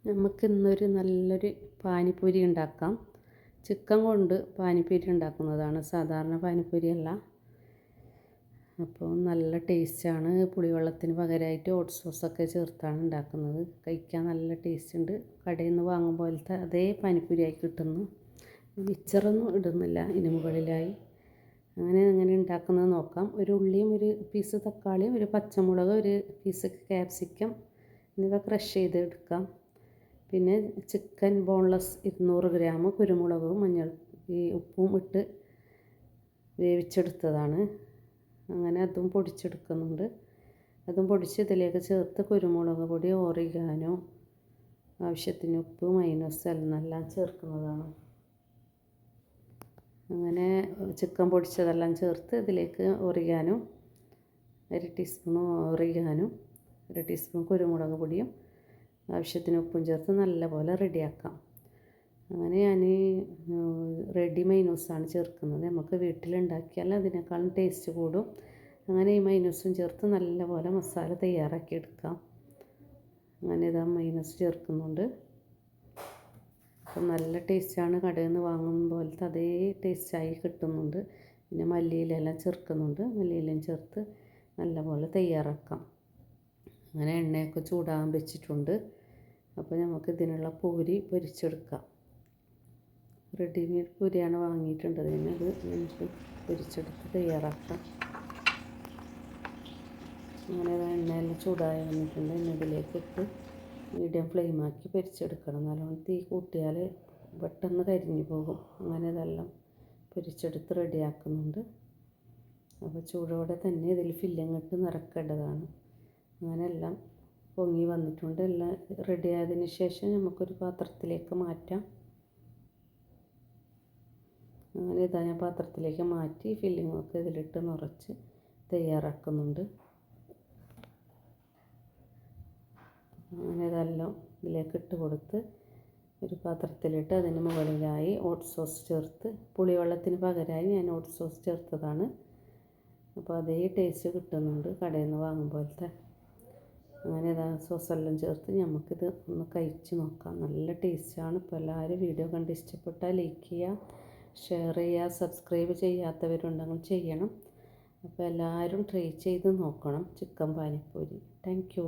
നമുക്ക് ഇന്നൊരു നല്ലൊരു പാനിപ്പൂരി ഉണ്ടാക്കാം. ചിക്കൻ കൊണ്ട് പാനിപ്പൂരി ഉണ്ടാക്കുന്നതാണ്, സാധാരണ പാനിപ്പൂരി അല്ല. അപ്പോൾ നല്ല ടേസ്റ്റാണ്. പുളിവെള്ളത്തിന് പകരമായിട്ട് ഹോട്ട് സോസൊക്കെ ചേർത്താണ് ഉണ്ടാക്കുന്നത്. കഴിക്കാൻ നല്ല ടേസ്റ്റ് ഉണ്ട്. കടയിൽ നിന്ന് വാങ്ങും പോലത്തെ അതേ പാനിപ്പൂരിയായി കിട്ടുന്നു. മിച്ചറൊന്നും ഇടുന്നില്ല ഇതിന് മുകളിലായി. അങ്ങനെ ഉണ്ടാക്കുന്നത് നോക്കാം. ഒരു ഉള്ളിയും ഒരു പീസ് തക്കാളിയും ഒരു പച്ചമുളക് ഒരു പീസ് ക്യാപ്സിക്കം എന്നിവ ക്രഷ് ചെയ്തെടുക്കാം. പിന്നെ ചിക്കൻ ബോൺലെസ് 200 ഗ്രാം, കുരുമുളകും ഉപ്പും ഇട്ട് വേവിച്ചെടുത്തതാണ്. അങ്ങനെ അതും പൊടിച്ചെടുക്കുന്നുണ്ട്. അതും പൊടിച്ച് ഇതിലേക്ക് ചേർത്ത് കുരുമുളക് പൊടി, ഓറിഗാനോ, ആവശ്യത്തിന് ഉപ്പ്, മൈനസ് എല്ലാം ചേർക്കുന്നതാണ്. അങ്ങനെ ചിക്കൻ പൊടിച്ചതെല്ലാം ചേർത്ത് ഇതിലേക്ക് ഓറിഗാനോ 1 ടീസ്പൂൺ ഓറിഗാനോ, 1 ടീസ്പൂൺ കുരുമുളക് പൊടിയും ആവശ്യത്തിന് ഉപ്പും ചേർത്ത് നല്ലപോലെ റെഡിയാക്കാം. അങ്ങനെ ഞാൻ റെഡി മൈനൂസാണ് ചേർക്കുന്നത്. നമുക്ക് വീട്ടിലുണ്ടാക്കിയാൽ അതിനേക്കാളും ടേസ്റ്റ് കൂടും. അങ്ങനെ ഈ മൈനൂസും ചേർത്ത് നല്ലപോലെ മസാല തയ്യാറാക്കി എടുക്കാം. അങ്ങനെ ഇതാ മൈനൂസ് ചേർക്കുന്നുണ്ട്. അപ്പം നല്ല ടേസ്റ്റാണ്. കടയിൽ നിന്ന് വാങ്ങുന്ന പോലത്തെ അതേ ടേസ്റ്റായി കിട്ടുന്നുണ്ട്. പിന്നെ മല്ലിയിലെല്ലാം ചേർക്കുന്നുണ്ട്. മല്ലിയിലും ചേർത്ത് നല്ലപോലെ തയ്യാറാക്കാം. അങ്ങനെ എണ്ണയൊക്കെ ചൂടാകാൻ വെച്ചിട്ടുണ്ട്. അപ്പോൾ നമുക്ക് ഇതിനുള്ള പൂരി പൊരിച്ചെടുക്കാം. റെഡിമെയ്ഡ് പൂരിയാണ് വാങ്ങിയിട്ടുണ്ട്. അത് നമുക്ക് പൊരിച്ചെടുത്ത് തയ്യാറാക്കാം. അങ്ങനെ എണ്ണയെല്ലാം ചൂടായി വന്നിട്ടുണ്ട്. ഇനി ഇതിലേക്ക് ഇട്ട് മീഡിയം ഫ്ലെയിമാക്കി പൊരിച്ചെടുക്കണം. നല്ലോണം തീ കൂട്ടിയാൽ പെട്ടെന്ന് കരിഞ്ഞു പോകും. അങ്ങനെ ഇതെല്ലാം പൊരിച്ചെടുത്ത് റെഡിയാക്കുന്നുണ്ട്. അപ്പോൾ ചൂടോടെ തന്നെ ഇതിൽ ഫില്ലിങ് ഇട്ട് നിറക്കേണ്ടതാണ്. അങ്ങനെ എല്ലാം പൊങ്ങി വന്നിട്ടുണ്ട്. എല്ലാം റെഡി ആയതിന് ശേഷം നമുക്കൊരു പാത്രത്തിലേക്ക് മാറ്റാം. അങ്ങനെ ഇതാ ഞാൻ പാത്രത്തിലേക്ക് മാറ്റി ഫില്ലിങ്ങൊക്കെ ഇതിലിട്ട് നിറച്ച് തയ്യാറാക്കുന്നുണ്ട്. അങ്ങനെ ഇതെല്ലാം ഇതിലേക്ക് ഇട്ട് കൊടുത്ത് ഒരു പാത്രത്തിലിട്ട് അതിന് മുകളിലായി ഹോട്ട് സോസ് ചേർത്ത്, പുളിവെള്ളത്തിന് പകരമായി ഞാൻ ഹോട്ട് സോസ് ചേർത്തതാണ്. അപ്പോൾ അതേ ടേസ്റ്റ് കിട്ടുന്നുണ്ട് കടയിൽ നിന്ന് വാങ്ങും പോലത്തെ. അങ്ങനെ ഇതാ സോസെല്ലാം ചേർത്ത് നമുക്കിത് ഒന്ന് കഴിച്ച് നോക്കാം. നല്ല ടേസ്റ്റാണ്. ഇപ്പോൾ എല്ലാവരും വീഡിയോ കണ്ട് ഇഷ്ടപ്പെട്ടാൽ ലൈക്ക് ചെയ്യുക, ഷെയർ ചെയ്യുക, സബ്സ്ക്രൈബ് ചെയ്യാത്തവരുണ്ടെങ്കിൽ ചെയ്യണം. അപ്പോൾ എല്ലാവരും ട്രൈ ചെയ്ത് നോക്കണം ചിക്കൻ പാനിപ്പൂരി. Thank you.